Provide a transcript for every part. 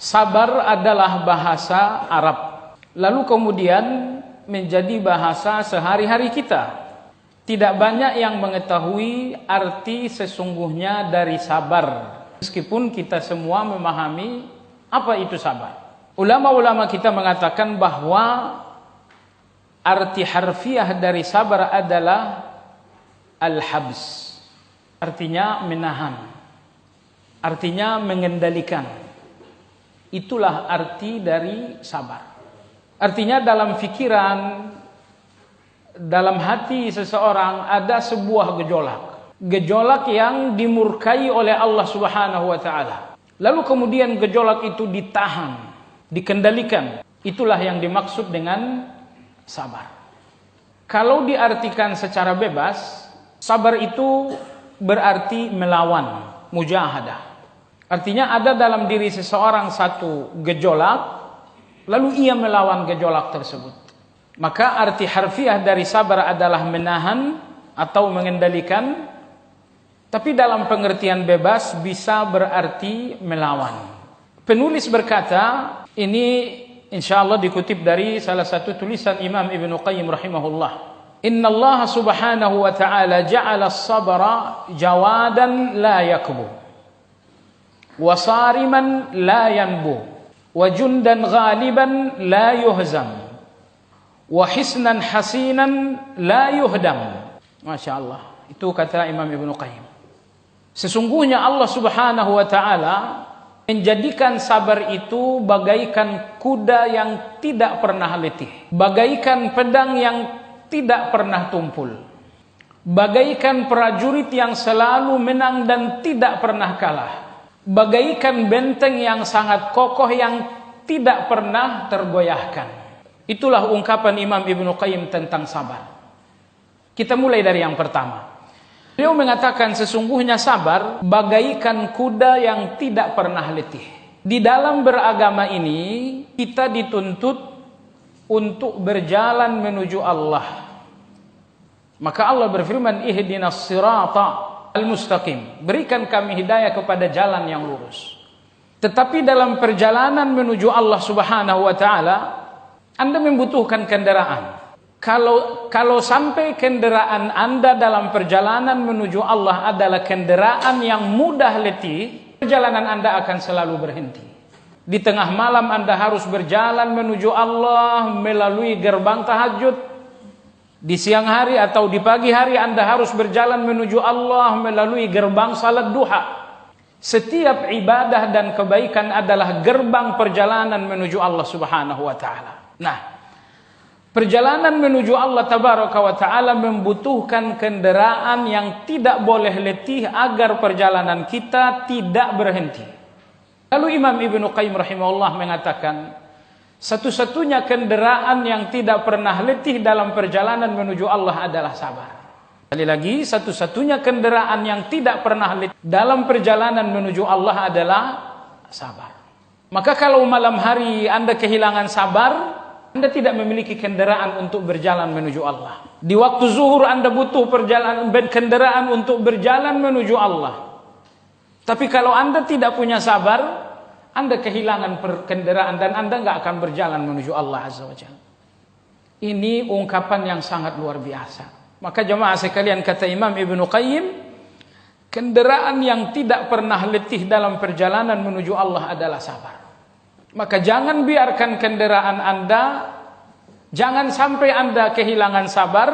Sabar adalah bahasa Arab, lalu kemudian menjadi bahasa sehari-hari kita. Tidak banyak yang mengetahui arti sesungguhnya dari sabar, meskipun kita semua memahami apa itu sabar. Ulama-ulama kita mengatakan bahwa arti harfiah dari sabar adalah al-habs, artinya menahan, artinya mengendalikan. Itulah arti dari sabar. Artinya dalam pikiran, dalam hati seseorang ada sebuah gejolak yang dimurkai oleh Allah Subhanahu wa taala. Lalu kemudian gejolak itu ditahan, dikendalikan. Itulah yang dimaksud dengan sabar. Kalau diartikan secara bebas, sabar itu berarti melawan, mujahadah. Artinya ada dalam diri seseorang satu gejolak, lalu ia melawan gejolak tersebut. Maka arti harfiah dari sabar adalah menahan atau mengendalikan, tapi dalam pengertian bebas bisa berarti melawan. Penulis berkata, ini insyaallah dikutip dari salah satu tulisan Imam Ibnu Qayyim rahimahullah. Inna Allah subhanahu wa ta'ala ja'ala as-sabra jawadan la yakbu, wa sariman la yanbu, wa jundan ghaliban la yuhzam, wa hisnan hasinan la yuhdam. Masya Allah, itu kata Imam Ibnu Qayyim. Sesungguhnya Allah Subhanahu wa ta'ala menjadikan sabar itu bagaikan kuda yang tidak pernah letih, bagaikan pedang yang tidak pernah tumpul, bagaikan prajurit yang selalu menang dan tidak pernah kalah, bagaikan benteng yang sangat kokoh yang tidak pernah tergoyahkan. Itulah ungkapan Imam Ibnu Qayyim tentang sabar. Kita mulai dari yang pertama. Beliau mengatakan sesungguhnya sabar bagaikan kuda yang tidak pernah letih. Di dalam beragama ini kita dituntut untuk berjalan menuju Allah. Maka Allah berfirman, ihdinas sirata al-mustaqim, berikan kami hidayah kepada jalan yang lurus. Tetapi dalam perjalanan menuju Allah Subhanahu wa ta'ala, Anda membutuhkan kendaraan. Kalau sampai kendaraan Anda dalam perjalanan menuju Allah adalah kendaraan yang mudah letih, perjalanan Anda akan selalu berhenti. Di tengah malam Anda harus berjalan menuju Allah melalui gerbang tahajud. Di siang hari atau di pagi hari Anda harus berjalan menuju Allah melalui gerbang salat duha. Setiap ibadah dan kebaikan adalah gerbang perjalanan menuju Allah Subhanahu wa ta'ala. Nah, perjalanan menuju Allah Tabaraka wa ta'ala membutuhkan kendaraan yang tidak boleh letih agar perjalanan kita tidak berhenti. Lalu Imam Ibnu Qayyim rahimahullah mengatakan, satu-satunya kendaraan yang tidak pernah letih dalam perjalanan menuju Allah adalah sabar. Sekali lagi, satu-satunya kendaraan yang tidak pernah letih dalam perjalanan menuju Allah adalah sabar. Maka kalau malam hari Anda kehilangan sabar, Anda tidak memiliki kendaraan untuk berjalan menuju Allah. Di waktu zuhur Anda butuh kendaraan untuk berjalan menuju Allah. Tapi kalau Anda tidak punya sabar, Anda kehilangan kendaraan dan Anda nggak akan berjalan menuju Allah Azza wa Jalla. Ini ungkapan yang sangat luar biasa. Maka jemaah sekalian, kata Imam Ibnu Qayyim, kendaraan yang tidak pernah letih dalam perjalanan menuju Allah adalah sabar. Maka jangan biarkan kendaraan Anda, jangan sampai Anda kehilangan sabar,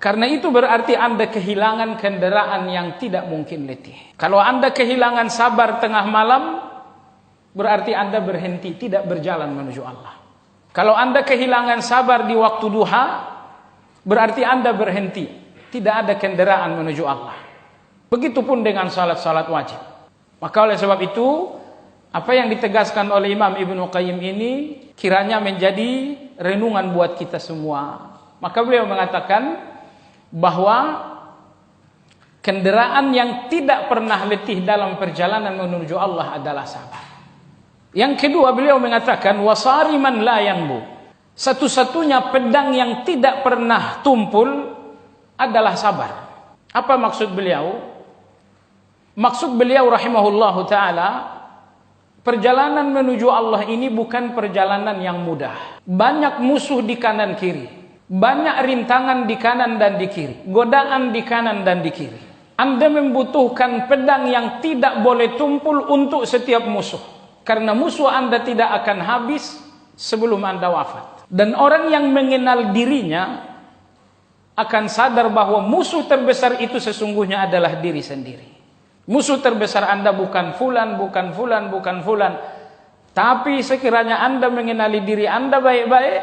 karena itu berarti Anda kehilangan kendaraan yang tidak mungkin letih. Kalau Anda kehilangan sabar tengah malam, berarti Anda berhenti, tidak berjalan menuju Allah. Kalau Anda kehilangan sabar di waktu duha, berarti Anda berhenti, tidak ada kendaraan menuju Allah. Begitupun dengan salat-salat wajib. Maka oleh sebab itu, apa yang ditegaskan oleh Imam Ibnu Qayyim ini kiranya menjadi renungan buat kita semua. Maka beliau mengatakan bahwa kendaraan yang tidak pernah letih dalam perjalanan menuju Allah adalah sabar. Yang kedua, beliau mengatakan wasariman la yanbu, satu-satunya pedang yang tidak pernah tumpul adalah sabar. Apa maksud beliau? Maksud beliau rahimahullahu ta'ala, Perjalanan menuju Allah ini bukan perjalanan yang mudah. Banyak musuh di kanan kiri. Banyak rintangan di kanan dan di kiri. Godaan di kanan dan di kiri. Anda membutuhkan pedang yang tidak boleh tumpul untuk setiap musuh. Karena musuh Anda tidak akan habis sebelum Anda wafat. Dan orang yang mengenal dirinya akan sadar bahwa musuh terbesar itu sesungguhnya adalah diri sendiri. Musuh terbesar Anda bukan fulan, bukan fulan, bukan fulan. Tapi sekiranya Anda mengenali diri Anda baik-baik,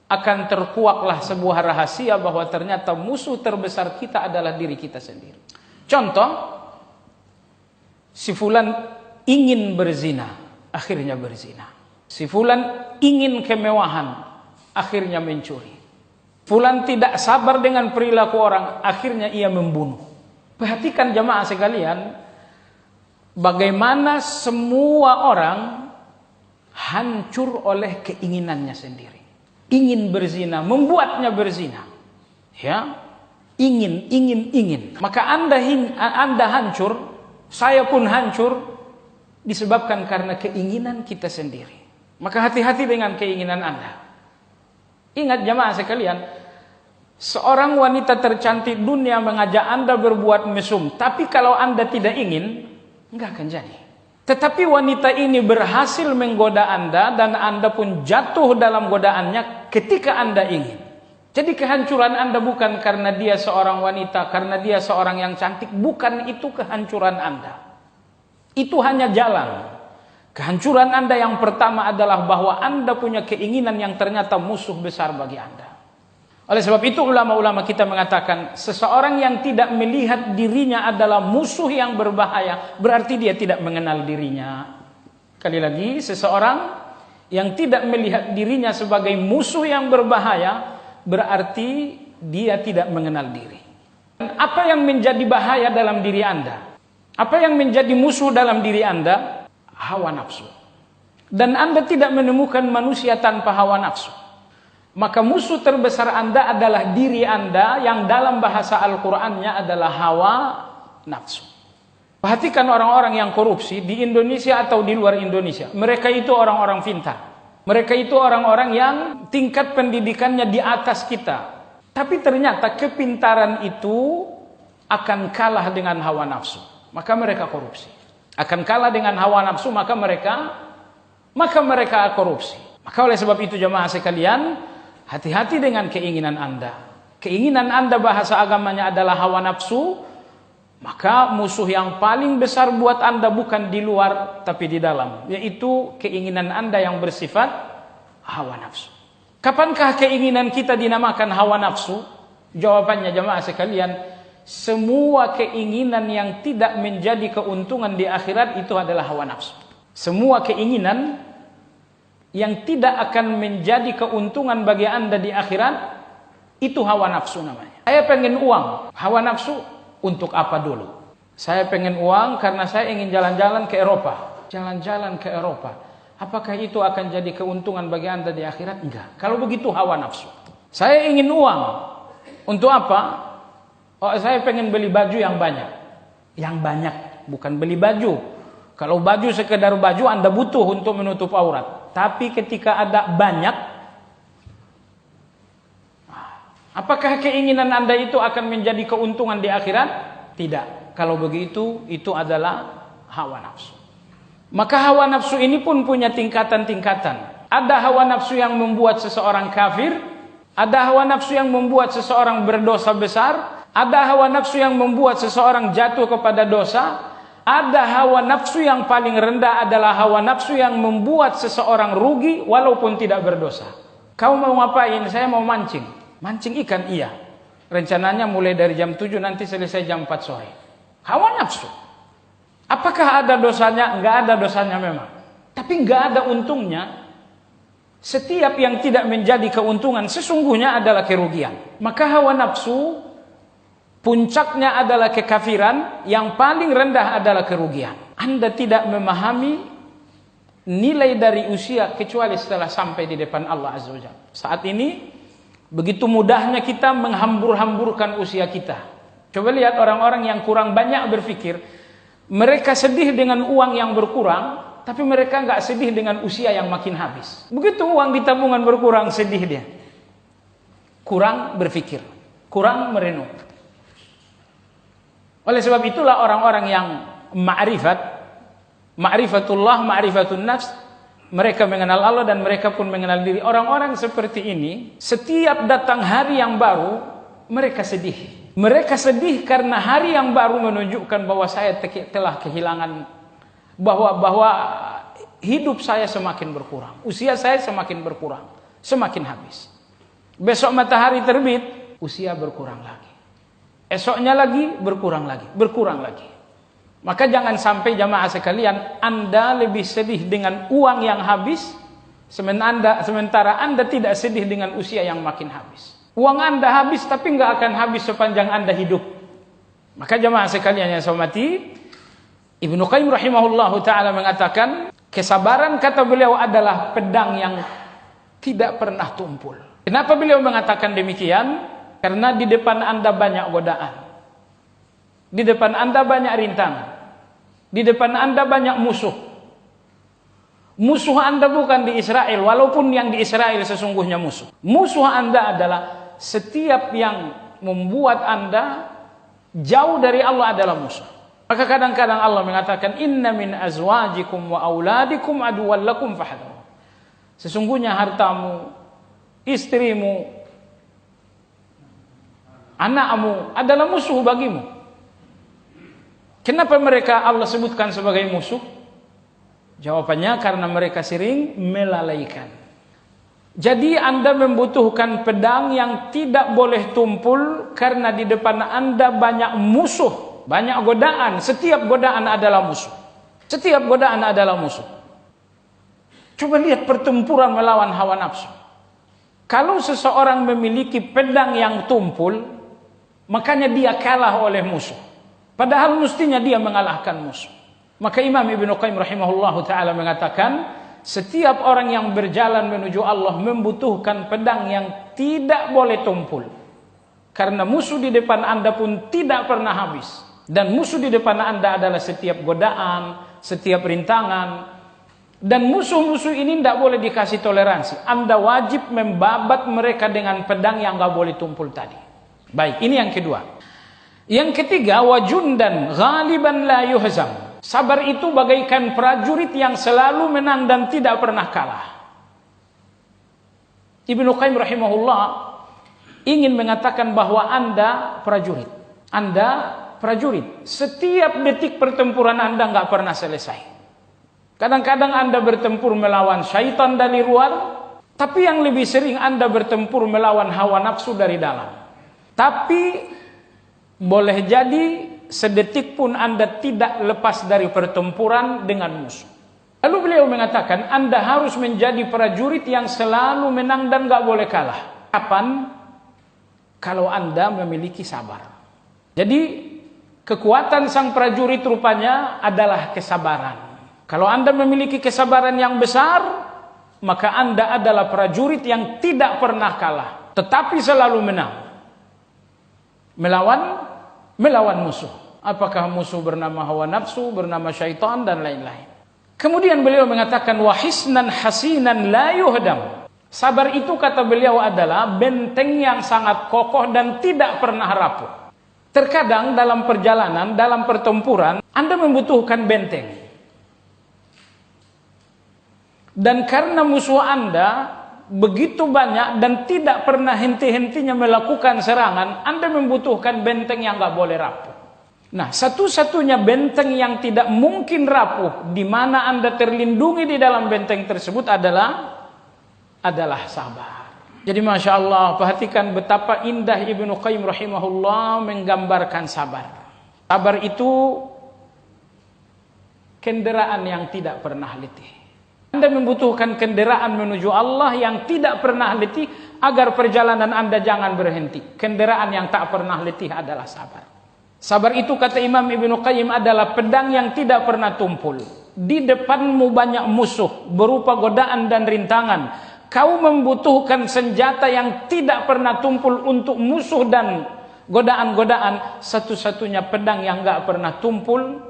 akan terkuaklah sebuah rahasia bahwa ternyata musuh terbesar kita adalah diri kita sendiri. Contoh, si fulan ingin berzina, akhirnya berzina. Si fulan ingin kemewahan, akhirnya mencuri. Fulan tidak sabar dengan perilaku orang, akhirnya ia membunuh. Perhatikan jamaah sekalian, bagaimana semua orang hancur oleh keinginannya sendiri. Ingin berzina, membuatnya berzina. Ya, ingin. Maka Anda hancur, saya pun hancur, disebabkan karena keinginan kita sendiri. Maka hati-hati dengan keinginan Anda. Ingat jamaah sekalian, seorang wanita tercantik dunia mengajak Anda berbuat mesum, tapi kalau Anda tidak ingin, enggak akan jadi. Tetapi wanita ini berhasil menggoda Anda dan Anda pun jatuh dalam godaannya ketika Anda ingin. Jadi kehancuran Anda bukan karena dia seorang wanita, karena dia seorang yang cantik, bukan itu kehancuran Anda. Itu hanya jalan. Kehancuran Anda yang pertama adalah bahwa Anda punya keinginan yang ternyata musuh besar bagi Anda. Oleh sebab itu ulama-ulama kita mengatakan seseorang yang tidak melihat dirinya adalah musuh yang berbahaya, berarti dia tidak mengenal dirinya. Sekali lagi, seseorang yang tidak melihat dirinya sebagai musuh yang berbahaya, berarti dia tidak mengenal diri. Apa yang menjadi bahaya dalam diri Anda? Apa yang menjadi musuh dalam diri Anda? Hawa nafsu. Dan Anda tidak menemukan manusia tanpa hawa nafsu. Maka musuh terbesar Anda adalah diri Anda yang dalam bahasa Al-Qur'annya adalah hawa nafsu. Perhatikan orang-orang yang korupsi di Indonesia atau di luar Indonesia. Mereka itu orang-orang pintar. Mereka itu orang-orang yang tingkat pendidikannya di atas kita. Tapi ternyata kepintaran itu akan kalah dengan hawa nafsu. Maka mereka korupsi. Akan kalah dengan hawa nafsu, maka mereka korupsi. Maka oleh sebab itu jemaah sekalian, hati-hati dengan keinginan Anda. Keinginan Anda bahasa agamanya adalah hawa nafsu, maka musuh yang paling besar buat Anda bukan di luar tapi di dalam, yaitu keinginan Anda yang bersifat hawa nafsu. Kapankah keinginan kita dinamakan hawa nafsu? Jawabannya jemaah sekalian, semua keinginan yang tidak menjadi keuntungan di akhirat itu adalah hawa nafsu. Semua keinginan yang tidak akan menjadi keuntungan bagi Anda di akhirat, itu hawa nafsu namanya. Saya pengen uang, hawa nafsu untuk apa dulu? Saya pengen uang karena saya ingin jalan-jalan ke Eropa. Jalan-jalan ke Eropa. Apakah itu akan jadi keuntungan bagi Anda di akhirat? Enggak. Kalau begitu hawa nafsu. Saya ingin uang. Untuk apa? Oh, saya pengen beli baju yang banyak. Yang banyak, bukan beli baju. Kalau baju sekedar baju Anda butuh untuk menutup aurat. Tapi ketika ada banyak, apakah keinginan Anda itu akan menjadi keuntungan di akhirat? Tidak. Kalau begitu, itu adalah hawa nafsu. Maka hawa nafsu ini pun punya tingkatan-tingkatan. Ada hawa nafsu yang membuat seseorang kafir. Ada hawa nafsu yang membuat seseorang berdosa besar. Ada hawa nafsu yang membuat seseorang jatuh kepada dosa. Ada hawa nafsu yang paling rendah adalah hawa nafsu yang membuat seseorang rugi walaupun tidak berdosa. Kau mau ngapain? Saya mau mancing. Mancing ikan? Iya. Rencananya mulai dari jam 7 nanti selesai jam 4 sore. Hawa nafsu. Apakah ada dosanya? Enggak ada dosanya memang. Tapi enggak ada untungnya. Setiap yang tidak menjadi keuntungan sesungguhnya adalah kerugian. Maka hawa nafsu puncaknya adalah kekafiran, yang paling rendah adalah kerugian. Anda tidak memahami nilai dari usia kecuali setelah sampai di depan Allah Azza wa Jalla. Saat ini begitu mudahnya kita menghambur-hamburkan usia kita. Coba lihat orang-orang yang kurang banyak berpikir, Mereka sedih dengan uang yang berkurang, tapi mereka nggak sedih dengan usia yang makin habis. Begitu uang di tabungan berkurang, sedih dia. Kurang berpikir, kurang merenung. Oleh sebab itulah orang-orang yang ma'rifatullah, ma'rifatun nafs, mereka mengenal Allah dan mereka pun mengenal diri. Orang-orang seperti ini, setiap datang hari yang baru, mereka sedih. Mereka sedih karena hari yang baru menunjukkan bahwa saya telah kehilangan, bahwa hidup saya semakin berkurang, usia saya semakin berkurang, semakin habis. Besok matahari terbit, usia berkurang lagi. Esoknya lagi berkurang lagi, berkurang lagi. Maka jangan sampai jamaah sekalian Anda lebih sedih dengan uang yang habis, sementara Anda tidak sedih dengan usia yang makin habis. Uang Anda habis tapi nggak akan habis sepanjang Anda hidup. Maka jamaah sekalian yang saya hormati, Ibnu Qayyim rahimahullahu ta'ala mengatakan, kesabaran kata beliau adalah pedang yang tidak pernah tumpul. Kenapa beliau mengatakan demikian? Karena di depan Anda banyak godaan, di depan Anda banyak rintangan, di depan Anda banyak musuh. Musuh Anda bukan di Israel, walaupun yang di Israel sesungguhnya musuh. Musuh Anda adalah setiap yang membuat Anda jauh dari Allah adalah musuh. Maka kadang-kadang Allah mengatakan, inna min azwajikum wa auladikum aduwwan lakum fahdharu. Sesungguhnya hartamu, istrimu, anakmu adalah musuh bagimu. Kenapa mereka Allah sebutkan sebagai musuh? Jawabannya karena mereka sering melalaikan. Jadi Anda membutuhkan pedang yang tidak boleh tumpul, karena di depan Anda banyak musuh, banyak godaan. Setiap godaan adalah musuh. Setiap godaan adalah musuh. Coba lihat pertempuran melawan hawa nafsu. Kalau seseorang memiliki pedang yang tumpul, makanya dia kalah oleh musuh. Padahal mestinya dia mengalahkan musuh. Maka Imam Ibnu Qayyim rahimahullahu ta'ala mengatakan, setiap orang yang berjalan menuju Allah membutuhkan pedang yang tidak boleh tumpul. Karena musuh di depan Anda pun tidak pernah habis. Dan musuh di depan Anda adalah setiap godaan, setiap rintangan. Dan musuh-musuh ini tidak boleh dikasih toleransi. Anda wajib membabat mereka dengan pedang yang tidak boleh tumpul tadi. Baik, ini yang kedua. Yang ketiga, wajundan ghaliban la yuhzam. Sabar itu bagaikan prajurit yang selalu menang dan tidak pernah kalah. Ibnu Qayyim rahimahullah ingin mengatakan bahwa Anda prajurit. Anda prajurit. Setiap detik pertempuran Anda nggak pernah selesai. Kadang-kadang Anda bertempur melawan syaitan dari luar, tapi yang lebih sering Anda bertempur melawan hawa nafsu dari dalam. Tapi boleh jadi sedetik pun Anda tidak lepas dari pertempuran dengan musuh. Lalu beliau mengatakan, Anda harus menjadi prajurit yang selalu menang dan gak boleh kalah. Kapan? Kalau Anda memiliki sabar. Jadi kekuatan sang prajurit rupanya adalah kesabaran. Kalau Anda memiliki kesabaran yang besar, maka Anda adalah prajurit yang tidak pernah kalah, tetapi selalu menang. Melawan musuh. Apakah musuh bernama hawa nafsu, bernama syaitan, dan lain-lain. Kemudian beliau mengatakan, wahisnan hasinan la yuhdam. Sabar itu kata beliau adalah benteng yang sangat kokoh dan tidak pernah rapuh. Terkadang dalam perjalanan, dalam pertempuran, Anda membutuhkan benteng. Dan karena musuh Anda begitu banyak dan tidak pernah henti-hentinya melakukan serangan, Anda membutuhkan benteng yang gak boleh rapuh. Nah, satu-satunya benteng yang tidak mungkin rapuh, di mana Anda terlindungi di dalam benteng tersebut adalah sabar. Jadi Masya Allah, perhatikan betapa indah Ibnu Qayyim rahimahullah menggambarkan sabar. Sabar itu kendaraan yang tidak pernah letih. Anda membutuhkan kendaraan menuju Allah yang tidak pernah letih, agar perjalanan Anda jangan berhenti. Kendaraan yang tak pernah letih adalah sabar. Sabar itu kata Imam Ibnu Qayyim adalah pedang yang tidak pernah tumpul. Di depanmu banyak musuh berupa godaan dan rintangan. Kau membutuhkan senjata yang tidak pernah tumpul untuk musuh dan godaan-godaan. Satu-satunya pedang yang gak pernah tumpul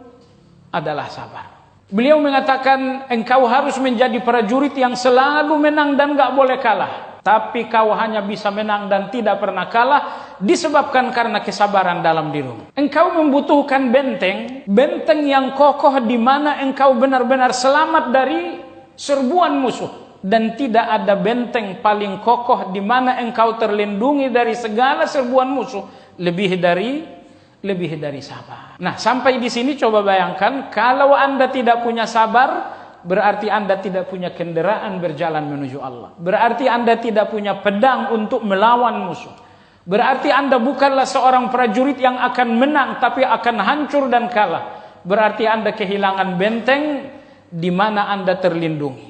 adalah sabar. Beliau mengatakan, engkau harus menjadi prajurit yang selalu menang dan gak boleh kalah. Tapi kau hanya bisa menang dan tidak pernah kalah disebabkan karena kesabaran dalam dirimu. Engkau membutuhkan benteng yang kokoh di mana engkau benar-benar selamat dari serbuan musuh. Dan tidak ada benteng paling kokoh di mana engkau terlindungi dari segala serbuan musuh lebih dari sabar. Nah, sampai di sini coba bayangkan, kalau Anda tidak punya sabar, berarti Anda tidak punya kendaraan berjalan menuju Allah. Berarti Anda tidak punya pedang untuk melawan musuh. Berarti Anda bukanlah seorang prajurit yang akan menang, tapi akan hancur dan kalah. Berarti Anda kehilangan benteng di mana Anda terlindungi.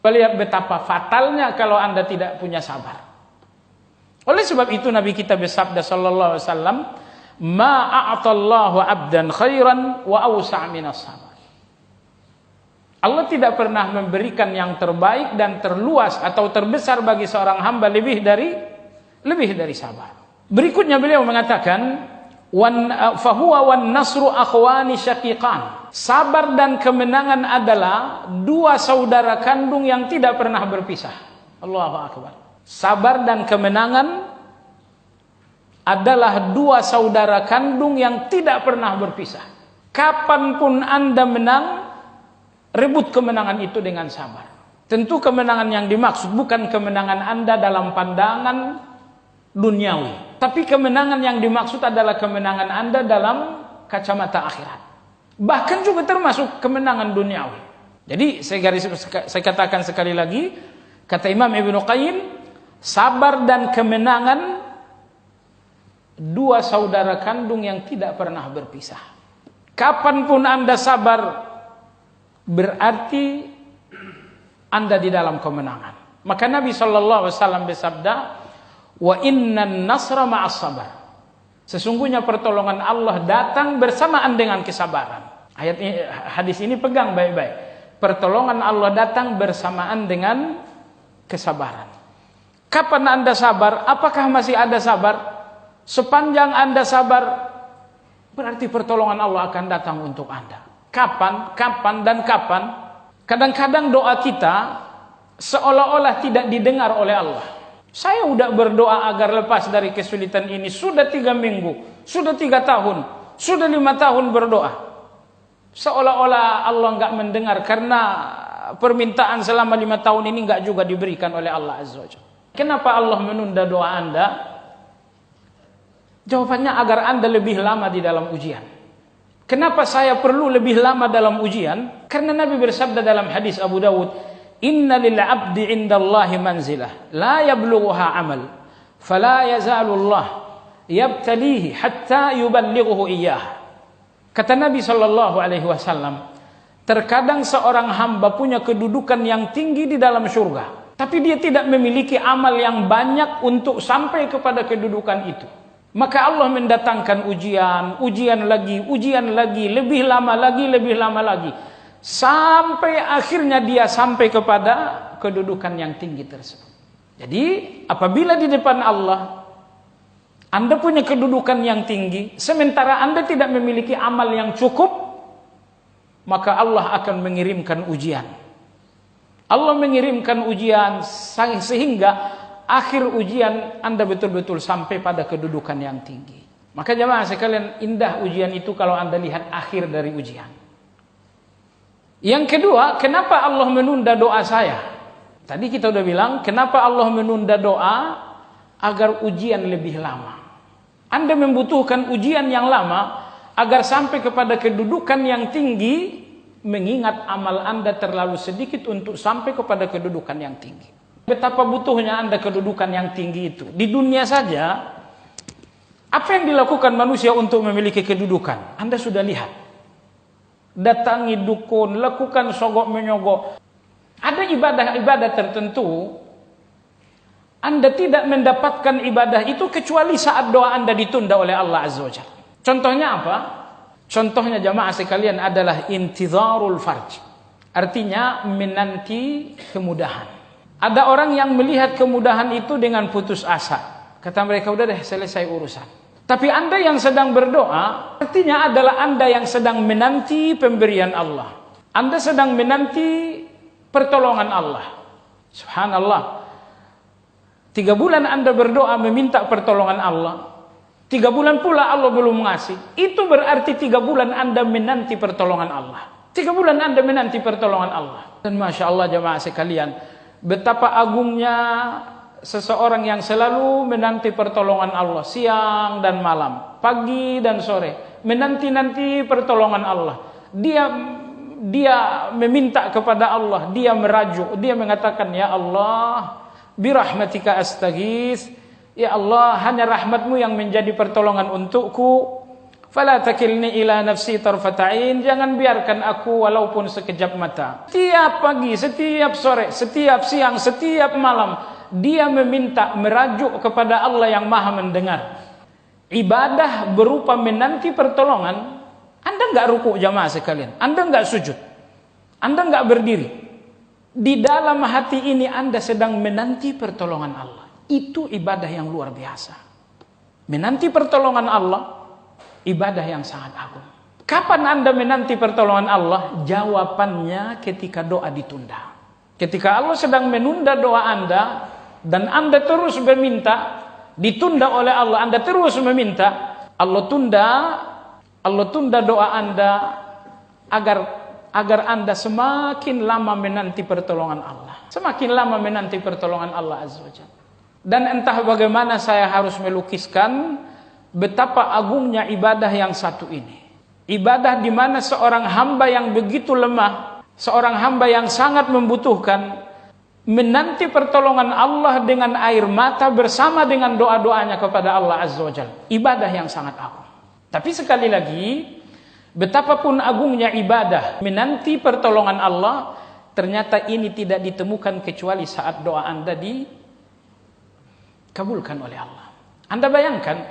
Lihat betapa fatalnya kalau Anda tidak punya sabar. Oleh sebab itu Nabi kita bersabda sallallahu alaihi wasallam, "Ma a'tallahu 'abdan khairan wa awsa' minas sabar." Allah tidak pernah memberikan yang terbaik dan terluas atau terbesar bagi seorang hamba lebih dari sabar. Berikutnya beliau mengatakan, fahuwa wan nasru akhwani syaqiqan. Sabar dan kemenangan adalah dua saudara kandung yang tidak pernah berpisah. Allahu akbar. Sabar dan kemenangan adalah dua saudara kandung yang tidak pernah berpisah. Kapanpun Anda menang, rebut kemenangan itu dengan sabar. Tentu kemenangan yang dimaksud bukan kemenangan Anda dalam pandangan duniawi, tapi kemenangan yang dimaksud adalah kemenangan Anda dalam kacamata akhirat. Bahkan juga termasuk kemenangan duniawi. Jadi saya katakan sekali lagi, kata Imam Ibnu Qayyim, sabar dan kemenangan dua saudara kandung yang tidak pernah berpisah. Kapanpun Anda sabar, berarti Anda di dalam kemenangan. Maka Nabi sallallahu alaihi wasallam bersabda, "Wa innan nasra ma'as sabar." Sesungguhnya pertolongan Allah datang bersamaan dengan kesabaran. Hadis ini pegang baik-baik. Pertolongan Allah datang bersamaan dengan kesabaran. Kapan Anda sabar? Apakah masih ada sabar? Sepanjang Anda sabar, berarti pertolongan Allah akan datang untuk Anda. Kapan? Kadang-kadang doa kita seolah-olah tidak didengar oleh Allah. Saya udah berdoa agar lepas dari kesulitan ini sudah 3 minggu, sudah 3 tahun, sudah 5 tahun berdoa. Seolah-olah Allah enggak mendengar karena permintaan selama 5 tahun ini enggak juga diberikan oleh Allah Azza wa Jalla. Kenapa Allah menunda doa Anda? Jawabannya agar Anda lebih lama di dalam ujian. Kenapa saya perlu lebih lama dalam ujian? Karena Nabi bersabda dalam hadis Abu Dawud, "Inna lil 'abdi 'indallahi manzilah la yablughuha 'amal, fala yazalu Allah yabtalihi hatta yuballighuhu iyyah." Kata Nabi sallallahu alaihi wasallam, terkadang seorang hamba punya kedudukan yang tinggi di dalam surga, tapi dia tidak memiliki amal yang banyak untuk sampai kepada kedudukan itu. Maka Allah mendatangkan ujian lagi, lebih lama lagi, sampai akhirnya dia sampai kepada kedudukan yang tinggi tersebut. Jadi apabila di depan Allah Anda punya kedudukan yang tinggi, sementara Anda tidak memiliki amal yang cukup, maka Allah akan mengirimkan ujian. Allah mengirimkan ujian sehingga akhir ujian Anda betul-betul sampai pada kedudukan yang tinggi. Maka jemaah sekalian, indah ujian itu kalau Anda lihat akhir dari ujian. Yang kedua, kenapa Allah menunda doa saya? Tadi kita udah bilang, kenapa Allah menunda doa agar ujian lebih lama? Anda membutuhkan ujian yang lama agar sampai kepada kedudukan yang tinggi, mengingat amal Anda terlalu sedikit untuk sampai kepada kedudukan yang tinggi. Betapa butuhnya Anda kedudukan yang tinggi itu. Di dunia saja, apa yang dilakukan manusia untuk memiliki kedudukan? Anda sudah lihat. Datangi dukun, lakukan sogok menyogok. Ada ibadah-ibadah tertentu, Anda tidak mendapatkan ibadah itu kecuali saat doa Anda ditunda oleh Allah Azza wa Jalla. Contohnya apa? Contohnya jamaah sekalian adalah intizarul farj. Artinya menanti kemudahan. Ada orang yang melihat kemudahan itu dengan putus asa. Kata mereka, udah deh selesai urusan. Tapi Anda yang sedang berdoa, artinya adalah Anda yang sedang menanti pemberian Allah. Anda sedang menanti pertolongan Allah. Subhanallah. 3 bulan Anda berdoa meminta pertolongan Allah. 3 bulan pula Allah belum mengasih. Itu berarti 3 bulan Anda menanti pertolongan Allah. 3 bulan Anda menanti pertolongan Allah. Dan Masya Allah jamaah sekalian, betapa agungnya seseorang yang selalu menanti pertolongan Allah siang dan malam, pagi dan sore, menanti-nanti pertolongan Allah. Dia meminta kepada Allah, dia merajuk, dia mengatakan, ya Allah, birahmatika astaghits, ya Allah, hanya rahmatmu yang menjadi pertolongan untukku. Fala takilni ila nafsi tarfata'in, jangan biarkan aku walaupun sekejap mata. Setiap pagi, setiap sore, setiap siang, setiap malam, dia meminta, merajuk kepada Allah yang Maha mendengar. Ibadah berupa menanti pertolongan. Anda enggak rukuk jamaah sekalian, Anda enggak sujud, Anda enggak berdiri. Di dalam hati ini Anda sedang menanti pertolongan Allah. Itu ibadah yang luar biasa. Menanti pertolongan Allah, ibadah yang sangat agung. Kapan Anda menanti pertolongan Allah? Jawabannya ketika doa ditunda. Ketika Allah sedang menunda doa Anda dan Anda terus meminta, ditunda oleh Allah, Anda terus meminta, Allah tunda doa Anda agar Anda semakin lama menanti pertolongan Allah. Semakin lama menanti pertolongan Allah Azza wa Jalla. Dan entah bagaimana saya harus melukiskan betapa agungnya ibadah yang satu ini. Ibadah di mana seorang hamba yang begitu lemah, seorang hamba yang sangat membutuhkan, menanti pertolongan Allah dengan air mata bersama dengan doa-doanya kepada Allah Azza wa Jalla. Ibadah yang sangat agung. Tapi sekali lagi, betapapun agungnya ibadah menanti pertolongan Allah, ternyata ini tidak ditemukan kecuali saat doa Anda dikabulkan oleh Allah. Anda bayangkan,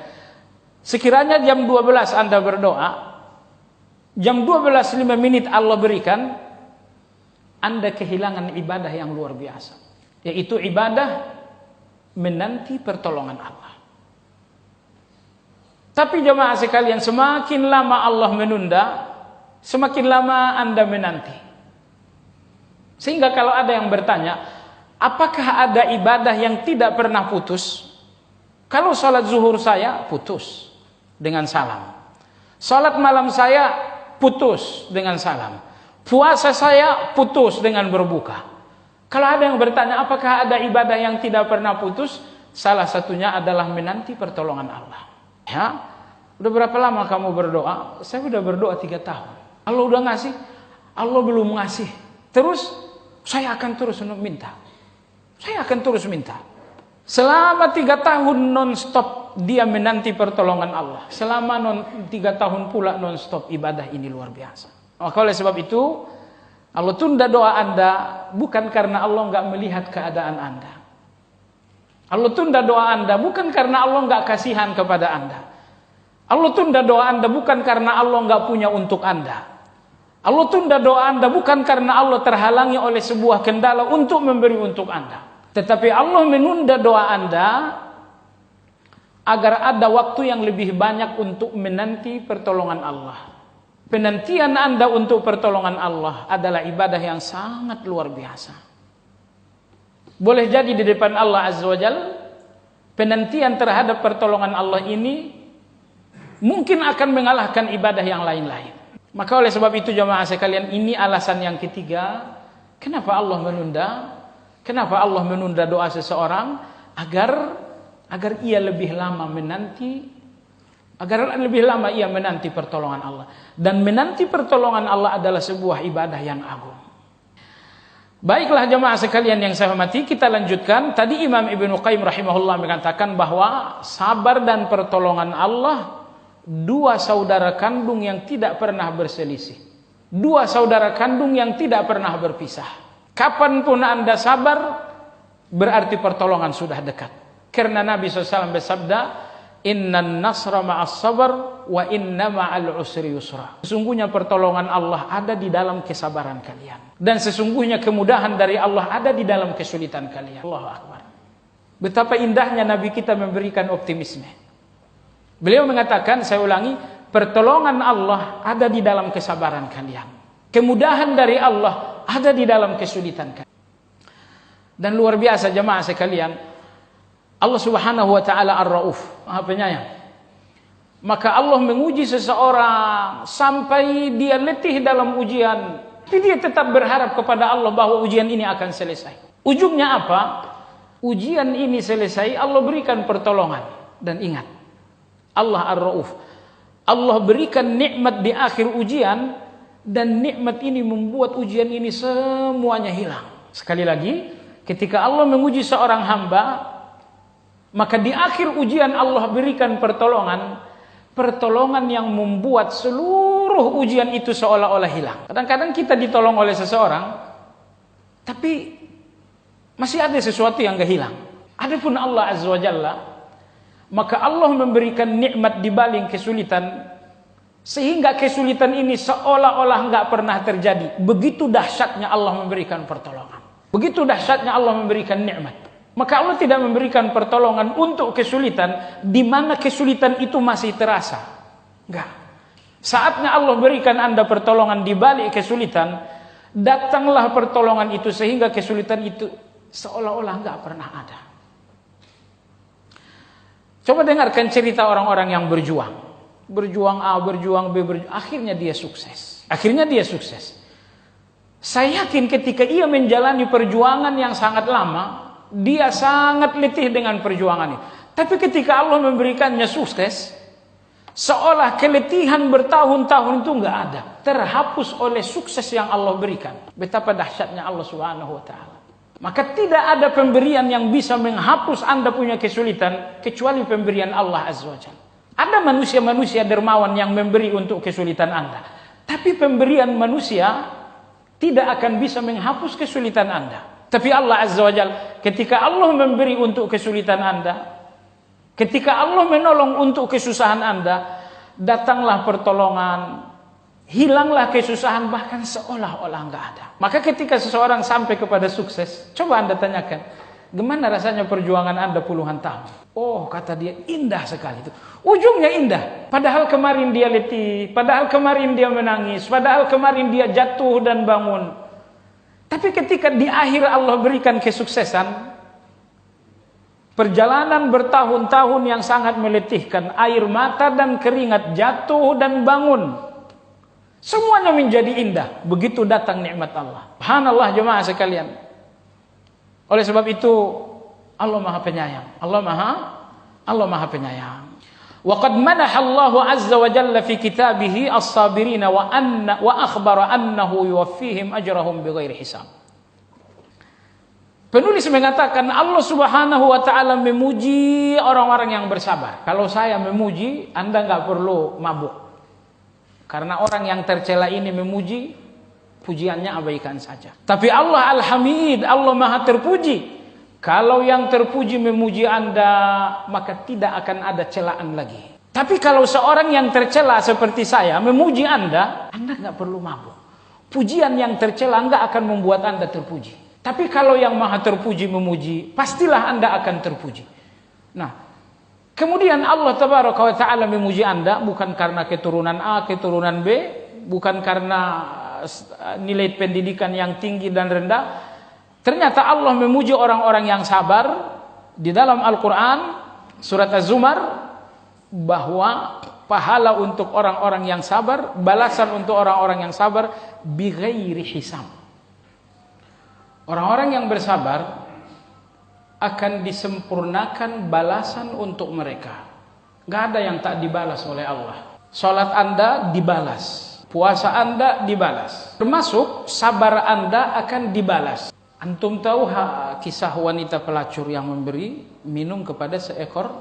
sekiranya jam 12 Anda berdoa, jam 12:05 Allah berikan, Anda kehilangan ibadah yang luar biasa, yaitu ibadah menanti pertolongan Allah. Tapi jemaah sekalian, semakin lama Allah menunda, semakin lama Anda menanti. Sehingga kalau ada yang bertanya, apakah ada ibadah yang tidak pernah putus? Kalau salat zuhur saya putus dengan salam, salat malam saya putus dengan salam, puasa saya putus dengan berbuka. Kalau ada yang bertanya apakah ada ibadah yang tidak pernah putus, salah satunya adalah menanti pertolongan Allah. Ya, udah berapa lama kamu berdoa? Saya udah berdoa 3 tahun. Allah udah ngasih, Allah belum ngasih. Terus saya akan terus minta. Saya akan terus minta. Selama 3 tahun non-stop dia menanti pertolongan Allah. Selama 3 tahun pula non-stop ibadah ini luar biasa. Maka oleh sebab itu Allah tunda doa Anda bukan karena Allah enggak melihat keadaan Anda. Allah tunda doa Anda bukan karena Allah enggak kasihan kepada Anda. Allah tunda doa Anda bukan karena Allah enggak punya untuk Anda. Allah tunda doa Anda bukan karena Allah terhalangi oleh sebuah kendala untuk memberi untuk Anda. Tetapi Allah menunda doa Anda agar ada waktu yang lebih banyak untuk menanti pertolongan Allah. Penantian Anda untuk pertolongan Allah adalah ibadah yang sangat luar biasa. Boleh jadi di depan Allah Azza wa Jalla, penantian terhadap pertolongan Allah ini mungkin akan mengalahkan ibadah yang lain-lain. Maka oleh sebab itu jemaah sekalian, ini alasan yang ketiga, kenapa Allah menunda? Kenapa Allah menunda doa seseorang? Agar ia lebih lama menanti, agar lebih lama ia menanti pertolongan Allah. Dan menanti pertolongan Allah adalah sebuah ibadah yang agung. Baiklah jemaah sekalian yang saya hormati, kita lanjutkan. Tadi Imam Ibnu Qayyim rahimahullah mengatakan bahwa sabar dan pertolongan Allah 2 saudara kandung yang tidak pernah berselisih. 2 saudara kandung yang tidak pernah berpisah. Kapanpun Anda sabar, berarti pertolongan sudah dekat. Karena Nabi SAW bersabda, Innan nasra ma'as sabar wa inna ma'al usri yusra. Sesungguhnya pertolongan Allah ada di dalam kesabaran kalian. Dan sesungguhnya kemudahan dari Allah ada di dalam kesulitan kalian. Allahu Akbar. Betapa indahnya Nabi kita memberikan optimisme. Beliau mengatakan, saya ulangi, pertolongan Allah ada di dalam kesabaran kalian. Kemudahan dari Allah ada di dalam kesulitan kalian. Dan luar biasa jemaah sekalian, Allah Subhanahu wa taala Ar-Rauf, Maha Penyayang. Maka Allah menguji seseorang sampai dia letih dalam ujian, tapi dia tetap berharap kepada Allah bahwa ujian ini akan selesai. Ujungnya apa? Ujian ini selesai, Allah berikan pertolongan. Dan ingat, Allah Ar-Rauf, Allah berikan nikmat di akhir ujian, dan nikmat ini membuat ujian ini semuanya hilang. Sekali lagi, ketika Allah menguji seorang hamba, maka di akhir ujian Allah berikan pertolongan yang membuat seluruh ujian itu seolah-olah hilang. Kadang-kadang kita ditolong oleh seseorang, tapi masih ada sesuatu yang gak hilang. Adapun Allah Azza wa Jalla, maka Allah memberikan nikmat di balik kesulitan, sehingga kesulitan ini seolah-olah gak pernah terjadi. Begitu dahsyatnya Allah memberikan pertolongan. Begitu dahsyatnya Allah memberikan nikmat. Maka Allah tidak memberikan pertolongan untuk kesulitan di mana kesulitan itu masih terasa. Enggak. Saatnya Allah berikan Anda pertolongan di balik kesulitan, datanglah pertolongan itu sehingga kesulitan itu seolah-olah enggak pernah ada. Coba dengarkan cerita orang-orang yang berjuang. Berjuang A, berjuang B, akhirnya dia sukses. Saya yakin ketika ia menjalani perjuangan yang sangat lama, dia sangat letih dengan perjuangan ini. Tapi ketika Allah memberikannya sukses, seolah keletihan bertahun-tahun itu enggak ada, terhapus oleh sukses yang Allah berikan. Betapa dahsyatnya Allah Subhanahu wa taala. Maka tidak ada pemberian yang bisa menghapus Anda punya kesulitan kecuali pemberian Allah Azza wa Jalla. Ada manusia-manusia dermawan yang memberi untuk kesulitan Anda, tapi pemberian manusia tidak akan bisa menghapus kesulitan Anda. Tapi Allah Azza wa Jalla, ketika Allah memberi untuk kesulitan Anda, ketika Allah menolong untuk kesusahan Anda, datanglah pertolongan, hilanglah kesusahan, bahkan seolah-olah enggak ada. Maka ketika seseorang sampai kepada sukses, coba Anda tanyakan, gimana rasanya perjuangan Anda puluhan tahun? Oh, kata dia, indah sekali itu. Ujungnya indah. Padahal kemarin dia letih, padahal kemarin dia menangis, padahal kemarin dia jatuh dan bangun. Tapi ketika di akhir Allah berikan kesuksesan, perjalanan bertahun-tahun yang sangat meletihkan, air mata dan keringat, jatuh dan bangun, semuanya menjadi indah. Begitu datang nikmat Allah. Subhanallah jemaah sekalian. Oleh sebab itu Allah Maha Penyayang. Allah Maha Penyayang. Wa qad manaha Allah azza wa jalla fi kitabih as-sabirin wa akhbara annahu yuwaffihim ajrahum bighairi hisab. Penulis mengatakan Allah Subhanahu wa taala memuji orang-orang yang bersabar. Kalau saya memuji, Anda enggak perlu mabuk. Karena orang yang tercela ini memuji, pujiannya abaikan saja. Tapi Allah Al-Hamid, Allah Maha terpuji. Kalau yang terpuji memuji Anda, maka tidak akan ada celaan lagi. Tapi kalau seorang yang tercela seperti saya memuji Anda nggak perlu mabuk. Pujian yang tercela nggak akan membuat Anda terpuji. Tapi kalau yang Maha terpuji memuji, pastilah Anda akan terpuji. Nah, kemudian Allah Tabaraka wa Ta'ala memuji Anda bukan karena keturunan A, keturunan B, bukan karena nilai pendidikan yang tinggi dan rendah. Ternyata Allah memuji orang-orang yang sabar. Di dalam Al-Quran surat Az-Zumar, bahwa pahala untuk orang-orang yang sabar, balasan untuk orang-orang yang sabar bighairi hisab. Orang-orang yang bersabar akan disempurnakan balasan untuk mereka. Gak ada yang tak dibalas oleh Allah. Salat Anda dibalas, puasa Anda dibalas, termasuk sabar Anda akan dibalas. Antum tahu kisah wanita pelacur yang memberi minum kepada seekor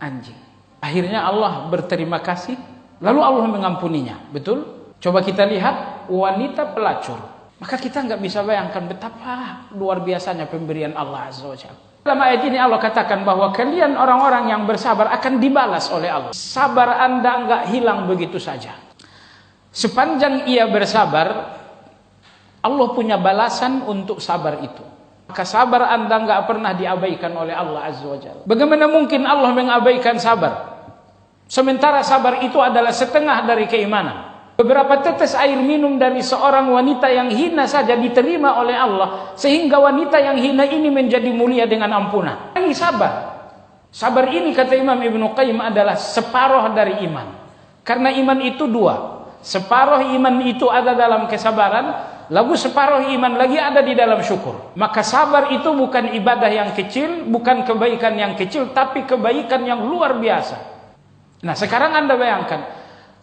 anjing. Akhirnya Allah berterima kasih, lalu Allah mengampuninya. Betul? Coba kita lihat wanita pelacur. Maka kita nggak bisa bayangkan betapa luar biasanya pemberian Allah Azza wa Jalla. Dalam ayat ini Allah katakan bahwa kalian orang-orang yang bersabar akan dibalas oleh Allah. Sabar Anda nggak hilang begitu saja. Sepanjang ia bersabar, Allah punya balasan untuk sabar itu. Maka sabar Anda nggak pernah diabaikan oleh Allah Azza wa Jalla. Bagaimana mungkin Allah mengabaikan sabar? Sementara sabar itu adalah setengah dari keimanan. Beberapa tetes air minum dari seorang wanita yang hina saja diterima oleh Allah, sehingga wanita yang hina ini menjadi mulia dengan ampunan. Ini sabar. Sabar ini kata Imam Ibnu Qayyim adalah separuh dari iman. Karena iman itu dua. Separuh iman itu ada dalam kesabaran, lalu separuh iman lagi ada di dalam syukur. Maka sabar itu bukan ibadah yang kecil, bukan kebaikan yang kecil, tapi kebaikan yang luar biasa. Nah, sekarang Anda bayangkan,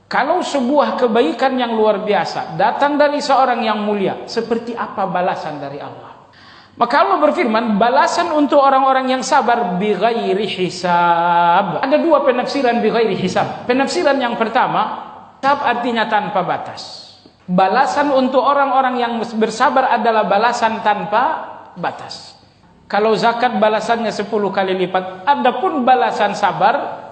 kalau sebuah kebaikan yang luar biasa datang dari seorang yang mulia, seperti apa balasan dari Allah? Maka Allah berfirman, balasan untuk orang-orang yang sabar bighairi hisab. Ada dua penafsiran bighairi hisab. Penafsiran yang pertama, hisab artinya tanpa batas. Balasan untuk orang-orang yang bersabar adalah balasan tanpa batas. Kalau zakat balasannya 10 kali lipat, adapun balasan sabar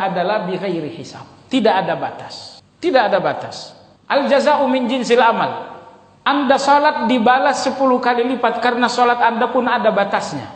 adalah bighairi hisab. Tidak ada batas. Tidak ada batas. Al jaza'u min jinsil amal. Anda salat dibalas 10 kali lipat karena salat Anda pun ada batasnya.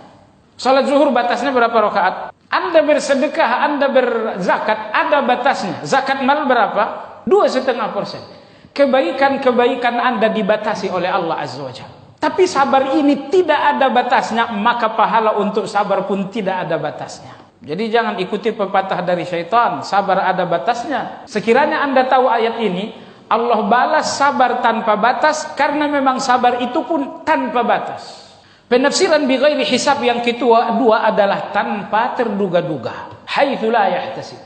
Salat zuhur batasnya berapa rakaat? Anda bersedekah, Anda berzakat, ada batasnya. Zakat mal berapa? 2,5%. Kebaikan-kebaikan Anda dibatasi oleh Allah Azza wa Jalla. Tapi sabar ini tidak ada batasnya, maka pahala untuk sabar pun tidak ada batasnya. Jadi jangan ikuti pepatah dari syaitan, sabar ada batasnya. Sekiranya Anda tahu ayat ini, Allah balas sabar tanpa batas karena memang sabar itu pun tanpa batas. Penafsiran bighairi hisab yang kedua adalah tanpa terduga-duga. Haitsu la yahtasib.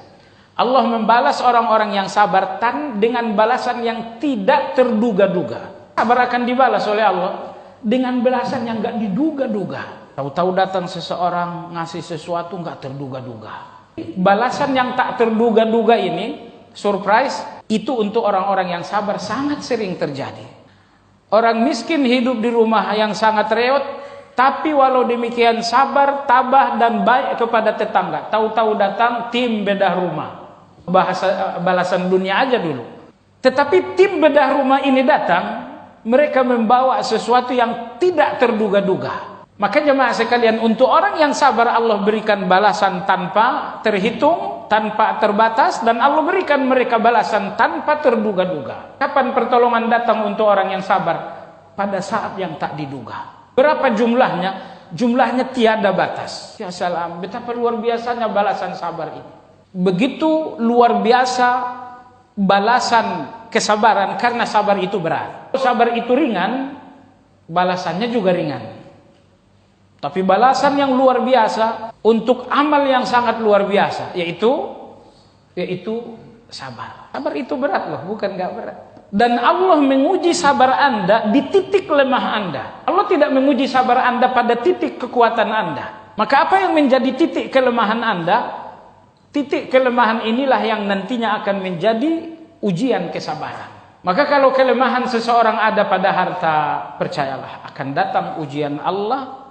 Allah membalas orang-orang yang sabar dengan balasan yang tidak terduga-duga. Sabar akan dibalas oleh Allah dengan balasan yang enggak diduga-duga. Tahu-tahu datang seseorang ngasih sesuatu nggak terduga-duga. Balasan yang tak terduga-duga ini, surprise, itu untuk orang-orang yang sabar sangat sering terjadi. Orang miskin hidup di rumah yang sangat reot, tapi walau demikian sabar, tabah dan baik kepada tetangga. Tahu-tahu datang tim bedah rumah. Balasan dunia aja dulu. Tetapi tim bedah rumah ini datang, mereka membawa sesuatu yang tidak terduga-duga. Maka jemaah sekalian, untuk orang yang sabar Allah berikan balasan tanpa terhitung, tanpa terbatas, dan Allah berikan mereka balasan tanpa terduga-duga. Kapan pertolongan datang untuk orang yang sabar? Pada saat yang tak diduga. Berapa jumlahnya? Jumlahnya tiada batas. Ya salam, betapa luar biasanya balasan sabar ini. Begitu luar biasa balasan kesabaran, karena sabar itu berat. Sabar itu ringan, balasannya juga ringan. Tapi balasan yang luar biasa untuk amal yang sangat luar biasa, yaitu sabar. Sabar itu berat loh, bukan gak berat. Dan Allah menguji sabar Anda di titik lemah Anda. Allah tidak menguji sabar Anda pada titik kekuatan Anda. Maka apa yang menjadi titik kelemahan Anda? Titik kelemahan inilah yang nantinya akan menjadi ujian kesabaran. Maka kalau kelemahan seseorang ada pada harta, percayalah akan datang ujian Allah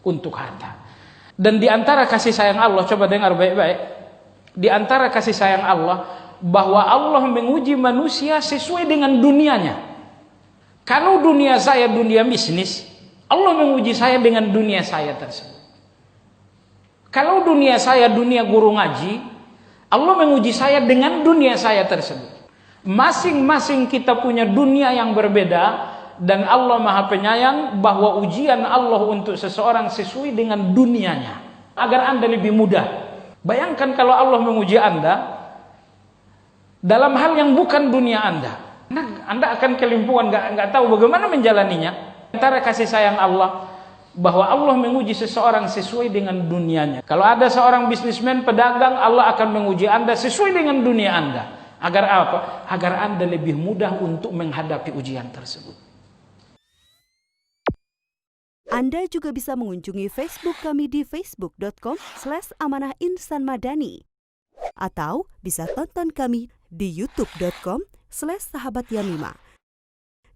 untuk harta. Dan di antara kasih sayang Allah, coba dengar baik-baik, di antara kasih sayang Allah, bahwa Allah menguji manusia sesuai dengan dunianya. Kalau dunia saya dunia bisnis, Allah menguji saya dengan dunia saya tersebut. Kalau dunia saya dunia guru ngaji, Allah menguji saya dengan dunia saya tersebut. Masing-masing kita punya dunia yang berbeda. Dan Allah Maha Penyayang bahwa ujian Allah untuk seseorang sesuai dengan dunianya, agar Anda lebih mudah. Bayangkan kalau Allah menguji Anda dalam hal yang bukan dunia Anda akan kelimpungan, nggak tahu bagaimana menjalaninya. Antara kasih sayang Allah bahwa Allah menguji seseorang sesuai dengan dunianya. Kalau ada seorang bisnismen, pedagang, Allah akan menguji Anda sesuai dengan dunia Anda. Agar apa? Agar Anda lebih mudah untuk menghadapi ujian tersebut. Anda juga bisa mengunjungi Facebook kami di facebook.com/amanahinsanmadani atau bisa tonton kami di youtube.com/sahabatyamima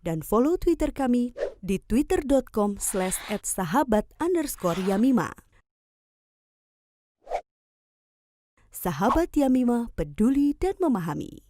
dan follow Twitter kami di twitter.com/@sahabat_yamima. Sahabat Yamima peduli dan memahami.